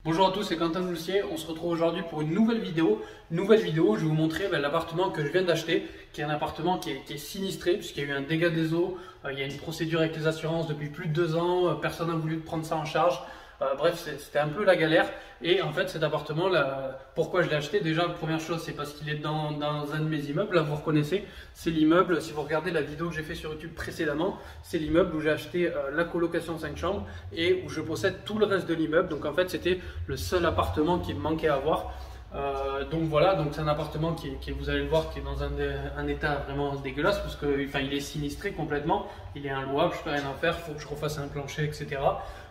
Bonjour à tous, c'est Quentin Doucier. On se retrouve aujourd'hui pour une nouvelle vidéo. Je vais vous montrer l'appartement que je viens d'acheter, qui est un appartement qui est sinistré puisqu'il y a eu un dégât des eaux. Il y a une procédure avec les assurances depuis plus de 2 ans. Personne n'a voulu prendre ça en charge. Bref, c'était un peu la galère. Et en fait, cet appartement, là, pourquoi je l'ai acheté? Déjà, la première chose, c'est parce qu'il est dans un de mes immeubles. Là, vous reconnaissez, c'est l'immeuble. Si vous regardez la vidéo que j'ai fait sur YouTube précédemment, c'est l'immeuble où j'ai acheté la colocation 5 chambres et où je possède tout le reste de l'immeuble. Donc en fait, c'était le seul appartement qui me manquait à avoir. Donc voilà, donc c'est un appartement qui, vous allez le voir, qui est dans un état vraiment dégueulasse parce que, enfin, il est sinistré complètement. Il est inlouable, je peux rien en faire. Il faut que je refasse un plancher, etc.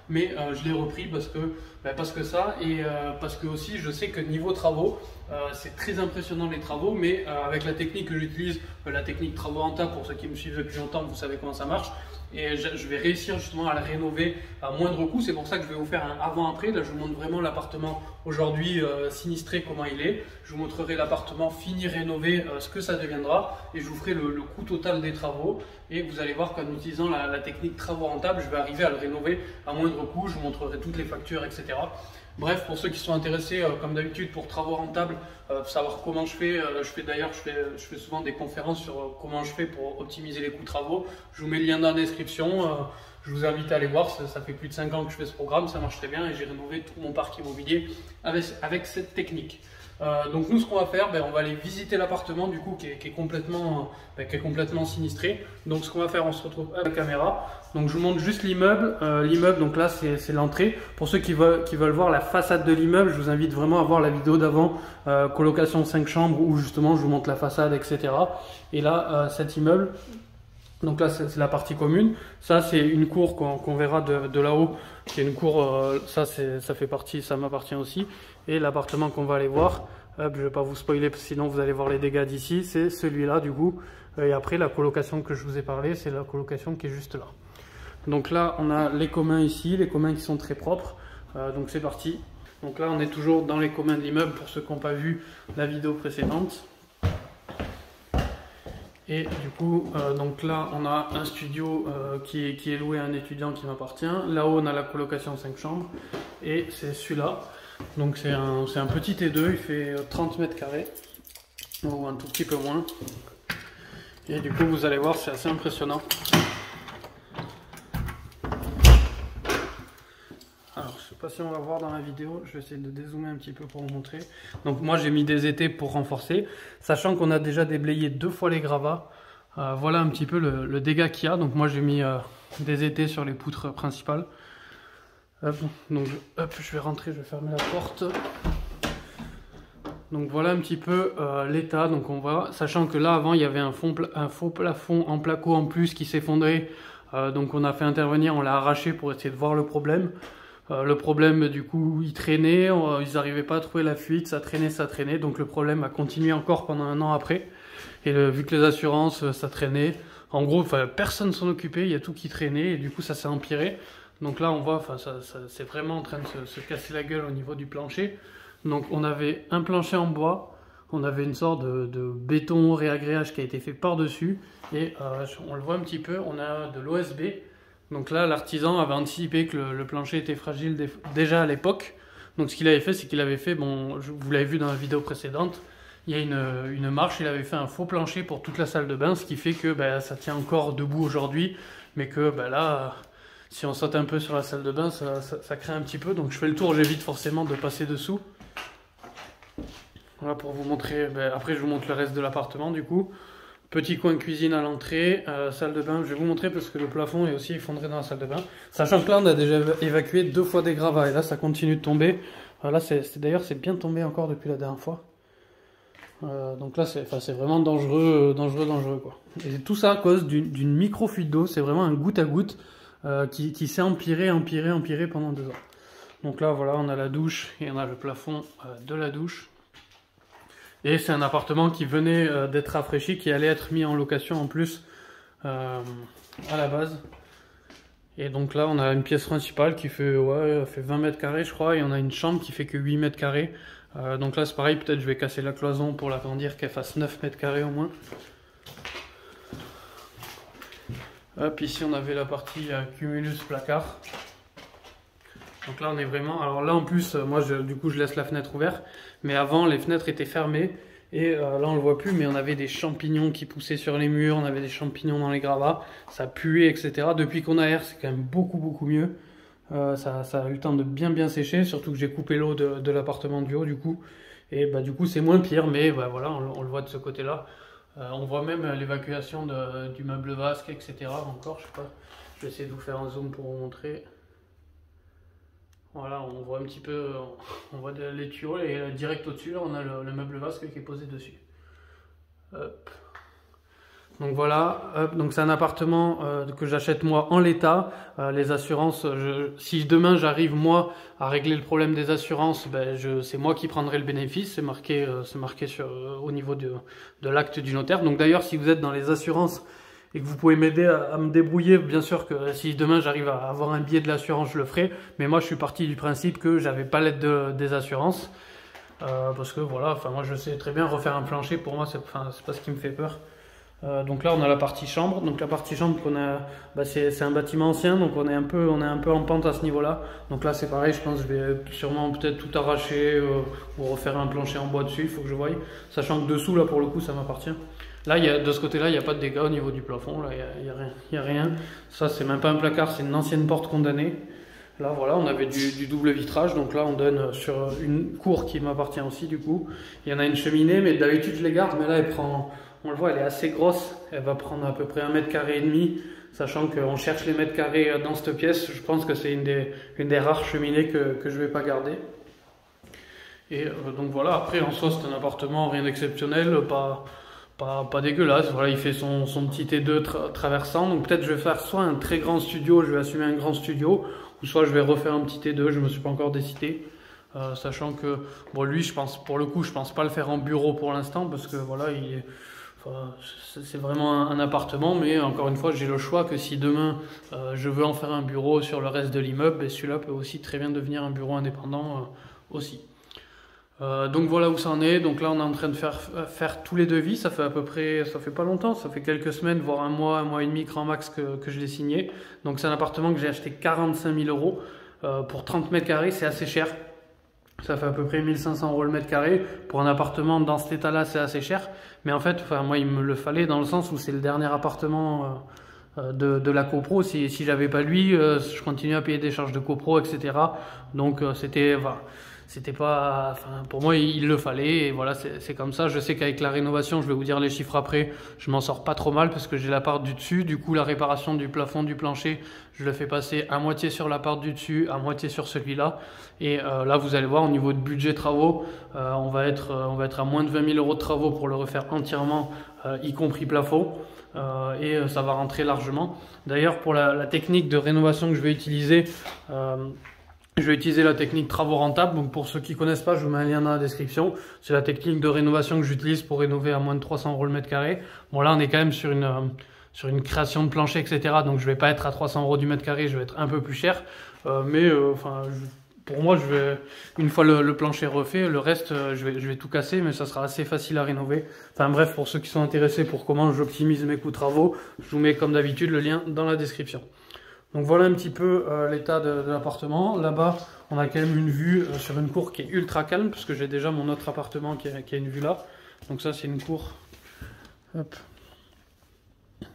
Mais je l'ai repris parce que ça et parce que aussi je sais que niveau travaux c'est très impressionnant les travaux, mais avec la technique que j'utilise, la technique travaux rentables, pour ceux qui me suivent depuis longtemps, vous savez comment ça marche, et je vais réussir justement à la rénover à moindre coût. C'est pour ça que je vais vous faire un avant-après. Là, je vous montre vraiment l'appartement aujourd'hui sinistré, comment il est. Je vous montrerai l'appartement fini, rénové, ce que ça deviendra, et je vous ferai le coût total des travaux. Et vous allez voir qu'en utilisant la technique travaux rentables, je vais arriver à le rénover à moindre coût. Je vous montrerai toutes les factures, etc. Bref, pour ceux qui sont intéressés, comme d'habitude, pour travaux rentables, savoir comment je fais, je fais souvent des conférences sur comment je fais pour optimiser les coûts de travaux. Je vous mets le lien dans la description. Je vous invite à aller voir. Ça fait plus de 5 ans que je fais ce programme, ça marche très bien et j'ai rénové tout mon parc immobilier avec cette technique. Donc nous, ce qu'on va faire, on va aller visiter l'appartement du coup qui est complètement sinistré. Donc ce qu'on va faire, on se retrouve à la caméra. Donc je vous montre juste l'immeuble. L'immeuble, donc là c'est l'entrée. Pour ceux qui veulent voir la façade de l'immeuble, je vous invite vraiment à voir la vidéo d'avant, colocation 5 chambres, où justement je vous montre la façade, etc. Et là, cet immeuble, donc là c'est la partie commune. Ça c'est une cour qu'on verra de là-haut. C'est une cour, ça fait partie, ça m'appartient aussi. Et l'appartement qu'on va aller voir, je ne vais pas vous spoiler sinon vous allez voir les dégâts d'ici, c'est celui-là du coup. Et après la colocation que je vous ai parlé, c'est la colocation qui est juste là. Donc là on a les communs ici, les communs qui sont très propres. Donc c'est parti. Donc là on est toujours dans les communs de l'immeuble pour ceux qui n'ont pas vu la vidéo précédente. Et du coup, donc là on a un studio qui est loué à un étudiant qui m'appartient. Là-haut on a la colocation 5 chambres et c'est celui-là. Donc c'est un petit T2, il fait 30 mètres carrés ou un tout petit peu moins. Et du coup vous allez voir, c'est assez impressionnant. Alors je sais pas si on va voir dans la vidéo, je vais essayer de dézoomer un petit peu pour vous montrer. Donc moi j'ai mis des étais pour renforcer, sachant qu'on a déjà déblayé 2 fois les gravats. Voilà un petit peu le dégât qu'il y a. Donc moi j'ai mis des étais sur les poutres principales. Hop, donc je vais rentrer, je vais fermer la porte. Donc voilà un petit peu l'état. Donc on voit, sachant que là avant il y avait un faux plafond en placo en plus qui s'effondrait. Donc on a fait intervenir, on l'a arraché pour essayer de voir le problème. Le problème du coup il traînait, ils n'arrivaient pas à trouver la fuite, ça traînait. Donc le problème a continué encore pendant 1 an après. Et vu que les assurances ça traînait, en gros personne s'en occupait, il y a tout qui traînait et du coup ça s'est empiré. Donc là on voit, c'est vraiment en train de se casser la gueule au niveau du plancher. Donc on avait un plancher en bois, on avait une sorte de béton réagréage qui a été fait par-dessus. Et on le voit un petit peu, on a de l'OSB. Donc là l'artisan avait anticipé que le plancher était fragile déjà à l'époque. Donc ce qu'il avait fait, c'est qu'il avait fait, bon, vous l'avez vu dans la vidéo précédente, il y a une marche, il avait fait un faux plancher pour toute la salle de bain, ce qui fait que ça tient encore debout aujourd'hui, mais que là... Si on saute un peu sur la salle de bain, ça crée un petit peu. Donc je fais le tour, j'évite forcément de passer dessous. Voilà pour vous montrer. Après je vous montre le reste de l'appartement du coup. Petit coin cuisine à l'entrée, salle de bain. Je vais vous montrer parce que le plafond est aussi effondré dans la salle de bain. Sachant que là on a déjà évacué 2 fois des gravats et là ça continue de tomber. Là d'ailleurs c'est bien tombé encore depuis la dernière fois. Donc là c'est vraiment dangereux quoi. Et tout ça à cause d'une micro fuite d'eau. C'est vraiment un goutte à goutte. Qui s'est empiré pendant 2 ans. Donc là voilà, on a la douche et on a le plafond de la douche. Et c'est un appartement qui venait d'être rafraîchi, qui allait être mis en location en plus à la base. Et donc là on a une pièce principale qui fait 20 mètres carrés je crois, et on a une chambre qui fait que 8 mètres carrés. Donc là c'est pareil, peut-être je vais casser la cloison pour l'agrandir, qu'elle fasse 9 mètres carrés au moins. Hop, ici on avait la partie cumulus placard. Donc là on est vraiment, alors là en plus moi du coup je laisse la fenêtre ouverte, mais avant les fenêtres étaient fermées et là on le voit plus, mais on avait des champignons qui poussaient sur les murs, on avait des champignons dans les gravats, ça puait, etc. Depuis qu'on aère c'est quand même beaucoup mieux. Ça a eu le temps de bien sécher, surtout que j'ai coupé l'eau de l'appartement du haut du coup, et bah du coup c'est moins pire, mais bah, voilà on le voit de ce côté là. On voit même l'évacuation du meuble vasque, etc. Encore, je sais pas, je vais essayer de vous faire un zoom pour vous montrer. Voilà, on voit un petit peu, on voit les tuyaux et direct au-dessus, on a le meuble vasque qui est posé dessus. Hop. Donc voilà, hop. Donc c'est un appartement que j'achète moi en l'état. Les assurances, si demain j'arrive moi à régler le problème des assurances, ben, c'est moi qui prendrai le bénéfice. C'est marqué au niveau de l'acte du notaire. Donc d'ailleurs, si vous êtes dans les assurances et que vous pouvez m'aider à me débrouiller, bien sûr que si demain j'arrive à avoir un billet de l'assurance, je le ferai. Mais moi, je suis parti du principe que j'avais pas l'aide des assurances. Parce que voilà, enfin moi je sais très bien refaire un plancher, pour moi c'est pas ce qui me fait peur. Donc là on a la partie chambre. Donc la partie chambre c'est un bâtiment ancien, donc on est un peu en pente à ce niveau-là. Donc là c'est pareil, je pense que je vais sûrement peut-être tout arracher ou refaire un plancher en bois dessus, il faut que je voie. Sachant que dessous là pour le coup ça m'appartient. Là de ce côté-là il n'y a pas de dégâts au niveau du plafond, là il y a rien. Ça c'est même pas un placard, c'est une ancienne porte condamnée. Là voilà, on avait du double vitrage, donc là on donne sur une cour qui m'appartient aussi du coup. Il y en a une cheminée, mais d'habitude je les garde, mais là elle prend, on le voit, elle est assez grosse, elle va prendre à peu près 1,5 m, sachant qu'on cherche les mètres carrés dans cette pièce. Je pense que c'est une des rares cheminées que je vais pas garder. Et donc voilà, après en soi c'est un appartement, rien d'exceptionnel, pas dégueulasse. Voilà, il fait son petit T2 traversant, donc peut-être je vais faire soit un très grand studio, je vais assumer un grand studio, ou soit je vais refaire un petit T2, je me suis pas encore décidé. Sachant que bon, lui je pense pas le faire en bureau pour l'instant, parce que voilà c'est vraiment un appartement, mais encore une fois j'ai le choix que si demain je veux en faire un bureau sur le reste de l'immeuble, celui-là peut aussi très bien devenir un bureau indépendant aussi. Donc voilà où ça en est. Donc là on est en train de faire tous les devis. Ça fait pas longtemps, ça fait quelques semaines, voire un mois et demi grand max que je l'ai signé. Donc c'est un appartement que j'ai acheté 45 000 euros pour 30 mètres carrés, c'est assez cher. Ça fait à peu près 1500 euros le mètre carré. Pour un appartement dans cet état-là, c'est assez cher. Mais en fait, moi il me le fallait dans le sens où c'est le dernier appartement de la copro. Si j'avais pas lui, je continuais à payer des charges de copro, etc. Donc c'était pas, enfin, pour moi il le fallait, et voilà, c'est comme ça. Je sais qu'avec la rénovation, je vais vous dire les chiffres après, je m'en sors pas trop mal parce que j'ai la part du dessus. Du coup la réparation du plafond, du plancher, je le fais passer à moitié sur la part du dessus, à moitié sur celui-là. Et là vous allez voir, au niveau de budget travaux, on va être à moins de 20 000 euros de travaux pour le refaire entièrement, y compris plafond. Et ça va rentrer largement. D'ailleurs, pour la technique de rénovation que je vais utiliser, je vais utiliser la technique travaux rentables. Donc pour ceux qui connaissent pas, je vous mets un lien dans la description. C'est la technique de rénovation que j'utilise pour rénover à moins de 300 euros le mètre carré. Bon là on est quand même sur une création de plancher, etc. Donc je vais pas être à 300 euros du mètre carré, je vais être un peu plus cher. Pour moi, une fois le plancher refait, le reste, je vais tout casser, mais ça sera assez facile à rénover. Enfin bref, pour ceux qui sont intéressés pour comment j'optimise mes coûts de travaux, je vous mets comme d'habitude le lien dans la description. Donc voilà un petit peu l'état de l'appartement. Là-bas, on a quand même une vue sur une cour qui est ultra calme, parce que j'ai déjà mon autre appartement qui a une vue là. Donc ça, c'est une cour. Hop.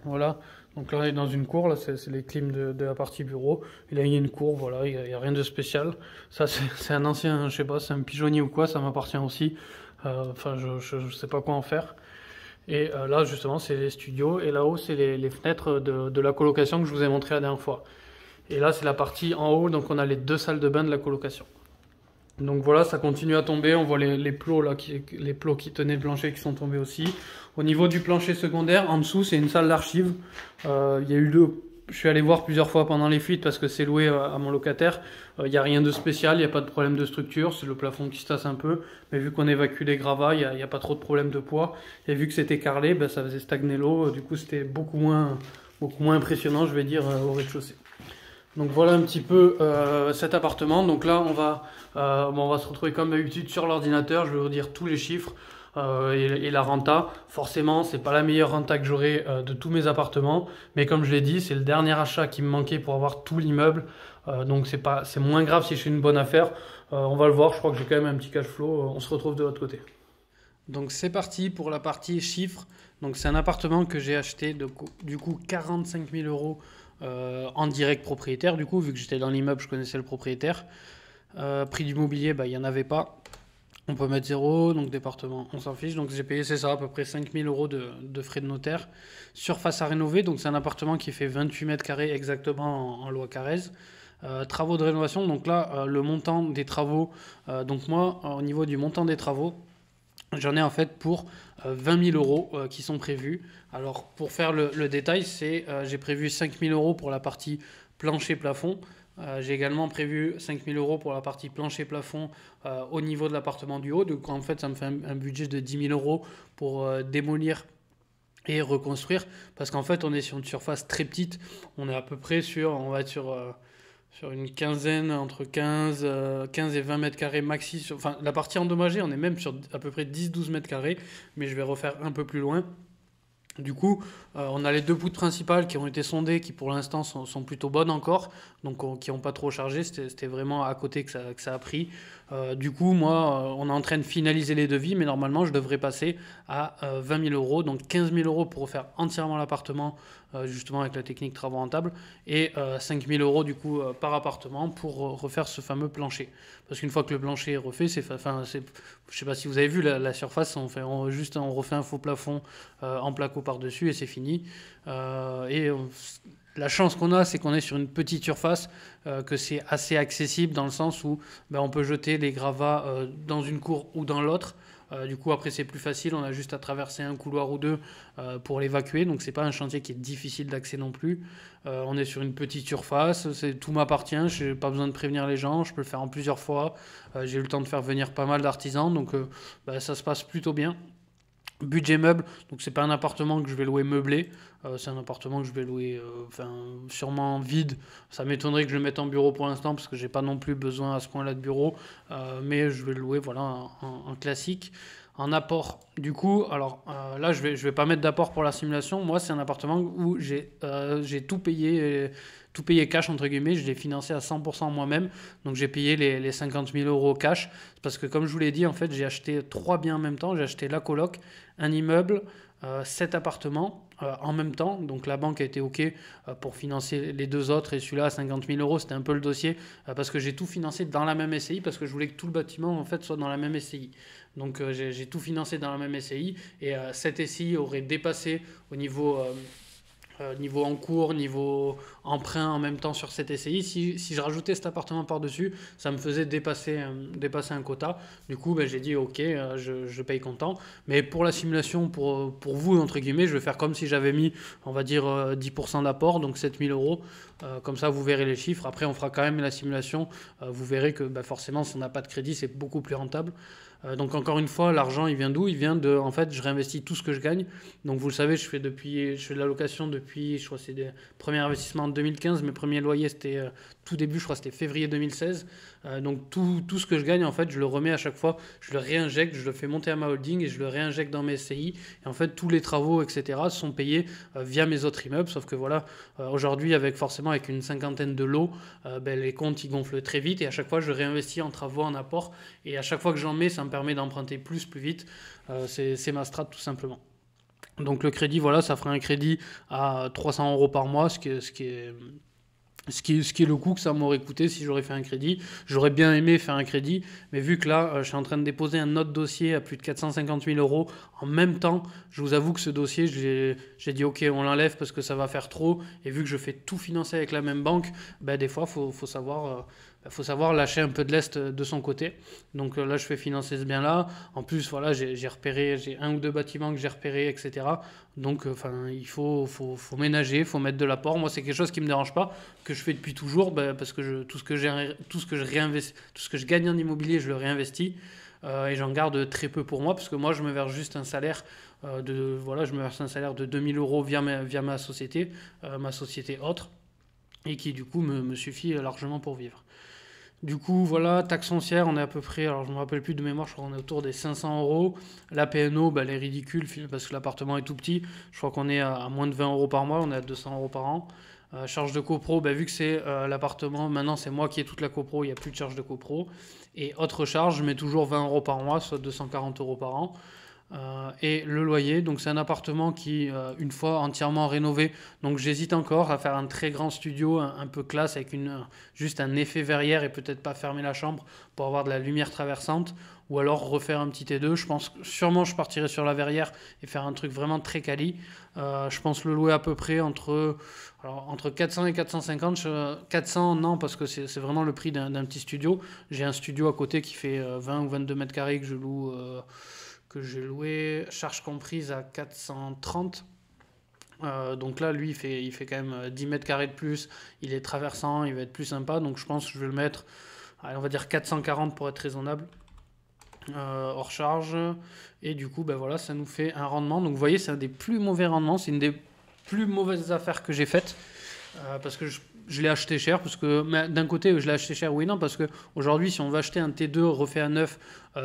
Voilà. Donc là, on est dans une cour, là, c'est les clims de la partie bureau. Et là, il y a une cour, voilà, il n'y a rien de spécial. Ça, c'est un ancien, je sais pas, c'est un pigeonnier ou quoi, ça m'appartient aussi. Enfin, je sais pas quoi en faire. Et là, justement, c'est les studios. Et là-haut, c'est les fenêtres de la colocation que je vous ai montré la dernière fois. Et là, c'est la partie en haut, donc on a les 2 salles de bain de la colocation. Donc voilà, ça continue à tomber. On voit les plots là, les plots qui tenaient le plancher qui sont tombés aussi. Au niveau du plancher secondaire, en dessous, c'est une salle d'archives. Il y a eu je suis allé voir plusieurs fois pendant les fuites parce que c'est loué à mon locataire. Il n'y a rien de spécial, il n'y a pas de problème de structure, c'est le plafond qui se tasse un peu. Mais vu qu'on évacue les gravats, il n'y a pas trop de problème de poids. Et vu que c'était carrelé, ben, ça faisait stagner l'eau. Du coup, c'était beaucoup moins impressionnant, je vais dire, au rez-de-chaussée. Donc voilà un petit peu cet appartement. Donc là, on va se retrouver comme d'habitude sur l'ordinateur. Je vais vous dire tous les chiffres. et la renta. Forcément, c'est pas la meilleure renta que j'aurai de tous mes appartements, mais comme je l'ai dit, c'est le dernier achat qui me manquait pour avoir tout l'immeuble. Donc c'est moins grave si je fais une bonne affaire. On va le voir, je crois que j'ai quand même un petit cash flow. On se retrouve de l'autre côté. Donc c'est parti pour la partie chiffres. Donc c'est un appartement que j'ai acheté du coup 45 000 euros en direct propriétaire. Du coup, vu que j'étais dans l'immeuble, je connaissais le propriétaire. Prix du mobilier, il n'y en avait pas. On peut mettre 0, donc département, on s'en fiche. Donc j'ai payé, c'est ça, à peu près 5 000 euros de frais de notaire. Surface à rénover, donc c'est un appartement qui fait 28 mètres carrés exactement en loi Carrez. Travaux de rénovation, donc là, le montant des travaux. Donc moi, au niveau du montant des travaux, j'en ai en fait pour 20 000 euros qui sont prévus. Alors pour faire le détail, j'ai prévu 5 000 euros pour la partie plancher-plafond. J'ai également prévu 5 000 euros pour la partie plancher-plafond au niveau de l'appartement du haut. Donc en fait, ça me fait un budget de 10 000 euros pour démolir et reconstruire. Parce qu'en fait, on est sur une surface très petite. On est à peu près on va être sur une quinzaine, entre 15 et 20 mètres carrés maxi. Enfin, la partie endommagée, on est même sur à peu près 10-12 mètres carrés. Mais je vais refaire un peu plus loin. Du coup, on a les 2 poutres principales qui ont été sondées, qui pour l'instant sont plutôt bonnes encore, donc qui n'ont pas trop chargé. C'était vraiment à côté que ça a pris. Du coup, moi, on est en train de finaliser les devis, mais normalement, je devrais passer à 20 000 euros, donc 15 000 euros pour refaire entièrement l'appartement, justement avec la technique travaux rentables, et 5 000 euros du coup par appartement pour refaire ce fameux plancher. Parce qu'une fois que le plancher est refait, je sais pas si vous avez vu la surface, on refait un faux plafond en placo par-dessus et c'est fini. La chance qu'on a, c'est qu'on est sur une petite surface, que c'est assez accessible dans le sens où on peut jeter les gravats dans une cour ou dans l'autre. Du coup, après, c'est plus facile. On a juste à traverser un couloir ou deux pour l'évacuer. Donc, c'est pas un chantier qui est difficile d'accès non plus. On est sur une petite surface. Tout m'appartient. Je n'ai pas besoin de prévenir les gens. Je peux le faire en plusieurs fois. J'ai eu le temps de faire venir pas mal d'artisans. Donc, ça se passe plutôt bien. Budget meuble, donc c'est pas un appartement que je vais louer meublé, c'est un appartement que je vais louer sûrement vide. Ça m'étonnerait que je le mette en bureau pour l'instant parce que j'ai pas non plus besoin à ce point-là de bureau, mais je vais le louer voilà en classique. En apport, du coup, alors là je vais pas mettre d'apport pour la simulation. Moi c'est un appartement où j'ai tout payé cash entre guillemets, je l'ai financé à 100% moi-même, donc j'ai payé les 50 000 euros cash, parce que comme je vous l'ai dit, en fait j'ai acheté 3 biens en même temps, j'ai acheté la coloc, un immeuble, 7 appartements en même temps, donc la banque a été OK pour financer les 2 autres, et celui-là à 50 000 euros, c'était un peu le dossier, parce que j'ai tout financé dans la même SCI, parce que je voulais que tout le bâtiment en fait soit dans la même SCI. Donc j'ai tout financé dans la même SCI, et cette SCI aurait dépassé au niveau encours, niveau emprunt en même temps sur cette SCI. Si je rajoutais cet appartement par-dessus, ça me faisait dépasser un quota. Du coup, j'ai dit OK, je paye comptant. Mais pour la simulation, pour vous, entre guillemets, je vais faire comme si j'avais mis, on va dire, 10% d'apport, donc 7 000 euros. Comme ça, vous verrez les chiffres. Après, on fera quand même la simulation. Vous verrez que forcément, si on n'a pas de crédit, c'est beaucoup plus rentable. Donc encore une fois, l'argent, il vient d'où? Il vient de, en fait, je réinvestis tout ce que je gagne. Donc vous le savez, je fais de la location depuis, je crois que c'est des premiers investissements en 2015. Mes premiers loyers, c'était tout début, je crois que c'était février 2016. Donc tout ce que je gagne, en fait, je le remets à chaque fois, je le réinjecte, je le fais monter à ma holding et je le réinjecte dans mes SCI. Et en fait, tous les travaux, etc., sont payés via mes autres immeubles. Sauf que voilà, aujourd'hui, avec une cinquantaine de lots, les comptes, ils gonflent très vite. Et à chaque fois, je réinvestis en travaux, en apport. Et à chaque fois que j'en mets, ça me permet d'emprunter plus vite. C'est ma strat, tout simplement. Donc le crédit, voilà, ça ferait un crédit à 300 euros par mois, ce qui est le coût que ça m'aurait coûté si j'aurais fait un crédit. J'aurais bien aimé faire un crédit, mais vu que là, je suis en train de déposer un autre dossier à plus de 450 000 euros en même temps, je vous avoue que ce dossier, j'ai dit OK, on l'enlève parce que ça va faire trop. Et vu que je fais tout financer avec la même banque, des fois, faut savoir lâcher un peu de lest de son côté. Donc là, je fais financer ce bien-là. En plus, voilà, j'ai repéré, j'ai 1 ou 2 bâtiments que j'ai repérés, etc. Donc, il faut ménager, il faut mettre de l'apport. Moi, c'est quelque chose qui me dérange pas, que je fais depuis toujours, parce que tout ce que je gagne en immobilier, je le réinvestis. Et j'en garde très peu pour moi, parce que moi, je me verse juste un salaire de 2 000 euros via ma société autre, et qui du coup me suffit largement pour vivre. Du coup, voilà, taxe foncière, on est à peu près, alors je me rappelle plus de mémoire, je crois qu'on est autour des 500 euros. La PNO, bah, elle est ridicule parce que l'appartement est tout petit. Je crois qu'on est à moins de 20 euros par mois, on est à 200 euros par an. Charge de copro, bah, vu que c'est l'appartement, maintenant c'est moi qui ai toute la copro, il n'y a plus de charge de copro. Et autre charge, je mets toujours 20 euros par mois, soit 240 euros par an. Et le loyer, donc c'est un appartement qui, une fois entièrement rénové, donc j'hésite encore à faire un très grand studio, un peu classe, avec juste un effet verrière et peut-être pas fermer la chambre pour avoir de la lumière traversante, ou alors refaire un petit T2. Je pense que sûrement je partirai sur la verrière et faire un truc vraiment très quali. Je pense le louer à peu près entre 400 et 450. 400 non, parce que c'est vraiment le prix d'un petit studio. J'ai un studio à côté qui fait 20 ou 22 mètres carrés que je loue. Que j'ai loué, charge comprise à 430. Donc là, lui, il fait quand même 10 mètres carrés de plus. Il est traversant, il va être plus sympa. Donc je pense que je vais le mettre, allez, on va dire 440 pour être raisonnable, hors charge. Et du coup, ben voilà, ça nous fait un rendement. Donc vous voyez, c'est un des plus mauvais rendements. C'est une des plus mauvaises affaires que j'ai faites. Parce que je l'ai acheté cher, parce que d'un côté je l'ai acheté cher, oui non, parce que aujourd'hui si on veut acheter un T2 refait à neuf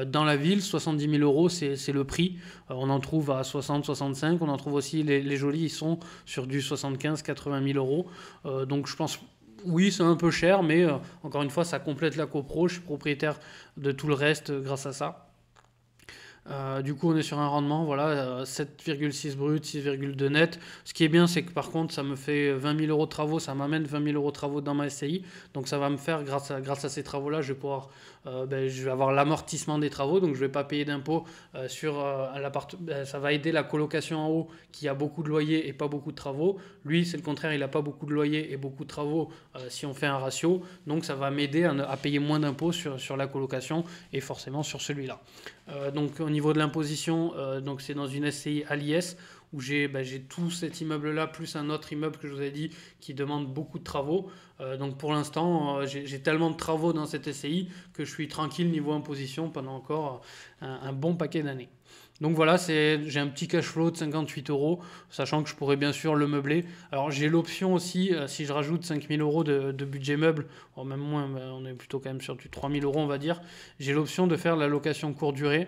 dans la ville, 70 000 euros c'est le prix. On en trouve à 60, 65, on en trouve aussi les jolis, ils sont sur du 75, 80 000 euros. Donc je pense, oui c'est un peu cher, mais encore une fois ça complète la copro, je suis propriétaire de tout le reste grâce à ça. Du coup, on est sur un rendement, voilà, 7,6 brut, 6,2 net. Ce qui est bien, c'est que par contre, ça me fait 20 000 euros de travaux, ça m'amène 20 000 euros de travaux dans ma SCI. Donc, ça va me faire, grâce à ces travaux-là, je vais pouvoir, je vais avoir l'amortissement des travaux, donc je ne vais pas payer d'impôts sur l'appartement. Ça va aider la colocation en haut qui a beaucoup de loyers et pas beaucoup de travaux. Lui, c'est le contraire, il n'a pas beaucoup de loyers et beaucoup de travaux si on fait un ratio. Donc, ça va m'aider à payer moins d'impôts sur la colocation et forcément sur celui-là. Donc au niveau de l'imposition, donc c'est dans une SCI à l'IS où j'ai tout cet immeuble-là plus un autre immeuble que je vous ai dit qui demande beaucoup de travaux. Donc pour l'instant, j'ai tellement de travaux dans cette SCI que je suis tranquille niveau imposition pendant encore un bon paquet d'années. Donc voilà, j'ai un petit cash flow de 58 euros, sachant que je pourrais bien sûr le meubler. Alors j'ai l'option aussi, si je rajoute 5 000 euros de budget meuble, même moins, on est plutôt quand même sur du 3 000 euros on va dire, j'ai l'option de faire la location courte durée,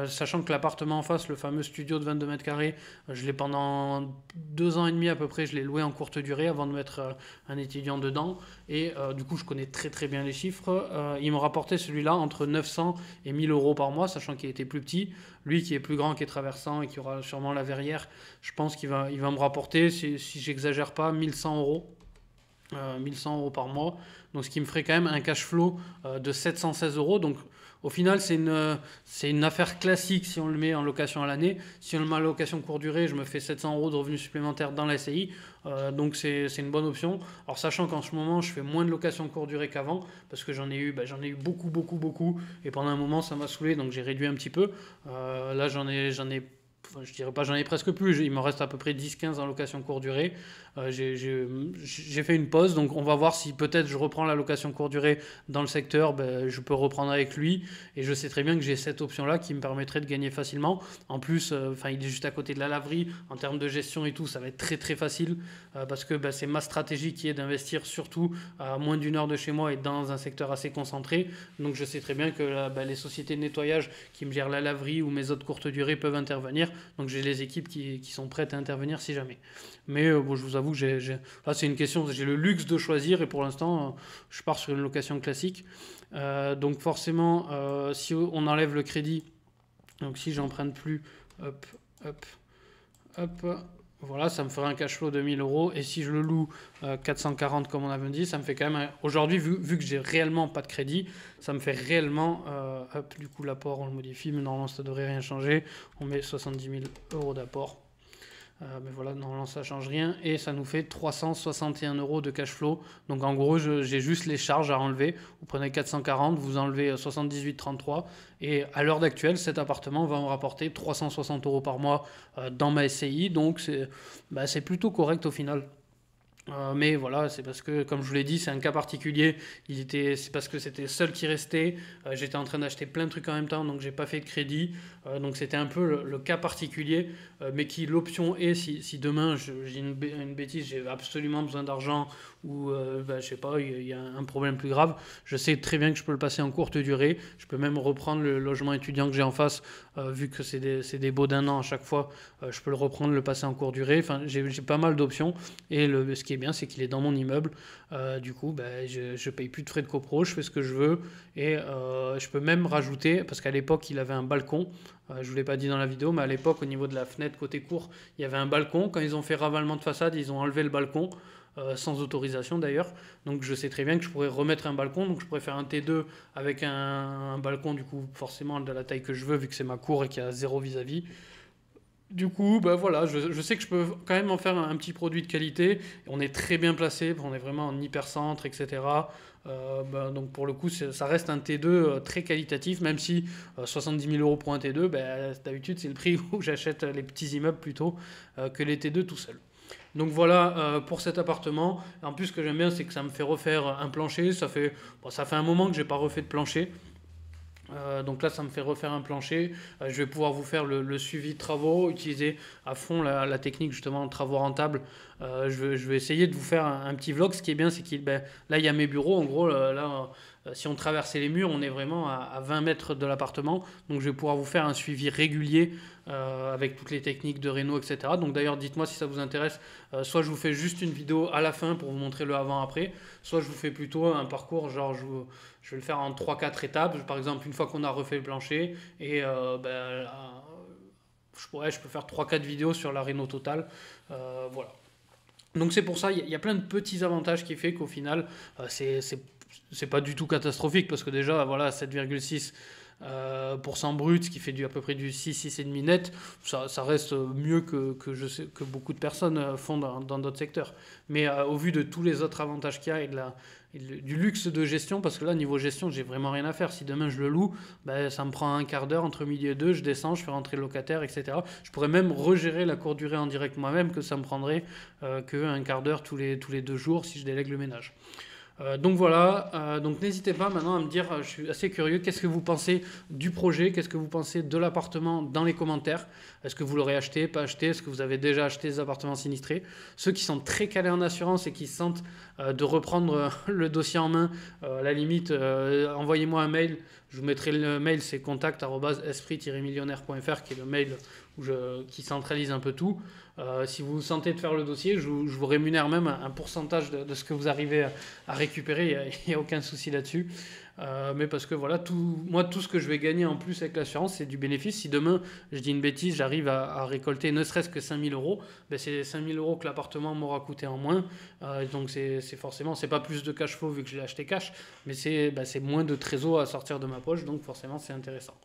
sachant que l'appartement en face, le fameux studio de 22 mètres carrés, je l'ai pendant 2 ans et demi à peu près, je l'ai loué en courte durée avant de mettre un étudiant dedans. Et du coup je connais très très bien les chiffres. Il me rapportait celui-là entre 900 et 1000 euros par mois, sachant qu'il était plus petit. Lui qui est plus grand, qui est traversant et qui aura sûrement la verrière, je pense qu'il va me rapporter, si j'exagère pas, 1100 euros. 1100 euros par mois, donc ce qui me ferait quand même un cash flow de 716 euros. Donc au final, c'est une affaire classique si on le met en location à l'année. Si on le met en location courte durée, je me fais 700 euros de revenus supplémentaires dans la SCI. Donc c'est une bonne option. Alors sachant qu'en ce moment, je fais moins de location courte durée qu'avant, parce que j'en ai eu beaucoup. Et pendant un moment, ça m'a saoulé, donc j'ai réduit un petit peu. Là, je dirais pas j'en ai presque plus, il me reste à peu près 10-15 en location courte durée. J'ai fait une pause, donc on va voir si peut-être je reprends la location courte durée dans le secteur, je peux reprendre avec lui, et je sais très bien que j'ai cette option-là qui me permettrait de gagner facilement. En plus, il est juste à côté de la laverie, en termes de gestion et tout, ça va être très très facile, parce que c'est ma stratégie qui est d'investir surtout à moins d'une heure de chez moi et dans un secteur assez concentré, donc je sais très bien que les sociétés de nettoyage qui me gèrent la laverie ou mes autres courtes durées peuvent intervenir, donc j'ai les équipes qui sont prêtes à intervenir si jamais. Mais je vous avoue que là c'est une question, j'ai le luxe de choisir et pour l'instant je pars sur une location classique. Donc forcément si on enlève le crédit, donc si j'emprunte plus, hop, voilà, ça me ferait un cash flow de 1000 euros. Et si je le loue 440 comme on avait dit, ça me fait quand même, aujourd'hui vu que j'ai réellement pas de crédit, ça me fait réellement, du coup l'apport on le modifie, mais normalement ça devrait rien changer, on met 70 000 euros d'apport. Mais voilà, normalement ça change rien et ça nous fait 361 euros de cash flow. Donc en gros, j'ai juste les charges à enlever. Vous prenez 440, vous enlevez 78,33 et à l'heure d'actuelle, cet appartement va me rapporter 360 euros par mois dans ma SCI. Donc c'est plutôt correct au final. Mais voilà, c'est parce que, comme je vous l'ai dit, c'est un cas particulier. C'est parce que c'était le seul qui restait. J'étais en train d'acheter plein de trucs en même temps, donc j'ai pas fait de crédit. Donc c'était un peu le cas particulier, mais qui l'option est, si demain j'ai une bêtise, j'ai absolument besoin d'argent ou je sais pas, il y a un problème plus grave, je sais très bien que je peux le passer en courte durée. Je peux même reprendre le logement étudiant que j'ai en face, vu que c'est des baux d'1 an à chaque fois, je peux le reprendre, le passer en courte durée. Enfin, j'ai pas mal d'options, et ce qui est bien, c'est qu'il est dans mon immeuble. Du coup, je paye plus de frais de copro, je fais ce que je veux, et je peux même rajouter, parce qu'à l'époque il avait un balcon, je vous l'ai pas dit dans la vidéo, mais à l'époque au niveau de la fenêtre côté cour, il y avait un balcon. Quand ils ont fait ravalement de façade, ils ont enlevé le balcon, sans autorisation d'ailleurs. Donc je sais très bien que je pourrais remettre un balcon, donc je pourrais faire un T2 avec un balcon du coup forcément de la taille que je veux, vu que c'est ma cour et qu'il y a zéro vis-à-vis. Du coup, voilà, je sais que je peux quand même en faire un petit produit de qualité. On est très bien placé, on est vraiment en hypercentre, etc. Donc pour le coup, ça reste un T2 très qualitatif, même si 70 000 € pour un T2, d'habitude c'est le prix où j'achète les petits immeubles plutôt que les T2 tout seuls. Donc voilà pour cet appartement. En plus, ce que j'aime bien, c'est que ça me fait refaire un plancher. Ça fait un moment que j'ai pas refait de plancher. Donc là, ça me fait refaire un plancher. Je vais pouvoir vous faire le suivi de travaux, utiliser à fond la technique justement de travaux rentables. Je vais essayer de vous faire un petit vlog. Ce qui est bien, c'est que là, il y a mes bureaux. En gros, là, si on traversait les murs, on est vraiment à 20 mètres de l'appartement. Donc je vais pouvoir vous faire un suivi régulier avec toutes les techniques de réno, etc. Donc d'ailleurs, dites-moi si ça vous intéresse. Soit je vous fais juste une vidéo à la fin pour vous montrer le avant-après, soit je vous fais plutôt un parcours, genre je vais le faire en 3-4 étapes. Par exemple, une fois qu'on a refait le plancher, et je peux faire 3-4 vidéos sur la réno totale. Voilà. Donc c'est pour ça, il y a plein de petits avantages qui fait qu'au final, c'est pas du tout catastrophique, parce que déjà, voilà, 7,6% brut, ce qui fait à peu près du 6,5 net, ça reste mieux que je sais que beaucoup de personnes font dans d'autres secteurs. Mais au vu de tous les autres avantages qu'il y a, et du luxe de gestion, parce que là, niveau gestion, j'ai vraiment rien à faire. Si demain je le loue, ça me prend un quart d'heure entre midi et deux, je descends, je fais rentrer le locataire, etc. Je pourrais même regérer la courte durée en direct moi-même, que ça me prendrait qu'un quart d'heure tous les 2 jours si je délègue le ménage. Donc voilà, donc n'hésitez pas maintenant à me dire, je suis assez curieux, qu'est-ce que vous pensez du projet, qu'est-ce que vous pensez de l'appartement dans les commentaires. Est-ce que vous l'aurez acheté, pas acheté, est-ce que vous avez déjà acheté des appartements sinistrés? Ceux qui sont très calés en assurance et qui se sentent de reprendre le dossier en main, à la limite, envoyez-moi un mail, je vous mettrai le mail, c'est contact@esprit-millionnaire.fr, qui est le mail qui centralise un peu tout. Si vous sentez de faire le dossier, je vous rémunère même un pourcentage de ce que vous arrivez à récupérer, il n'y a aucun souci là-dessus. Mais parce que voilà, moi tout ce que je vais gagner en plus avec l'assurance, c'est du bénéfice. Si demain, je dis une bêtise, j'arrive à récolter ne serait-ce que 5 000 €, c'est 5 000 € que l'appartement m'aura coûté en moins. Donc c'est forcément, c'est pas plus de cash flow vu que je l'ai acheté cash, mais c'est moins de trésor à sortir de ma poche, donc forcément c'est intéressant.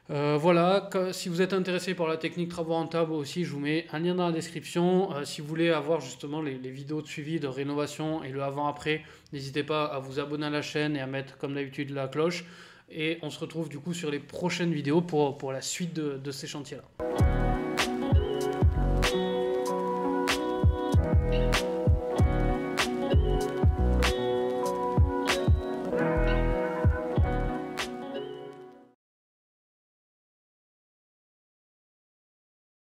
Voilà, si vous êtes intéressé par la technique travaux rentables aussi, je vous mets un lien dans la description. Si vous voulez avoir justement les vidéos de suivi de rénovation et le avant-après, n'hésitez pas à vous abonner à la chaîne et à mettre comme d'habitude la cloche. Et on se retrouve du coup sur les prochaines vidéos pour la suite de ces chantiers-là.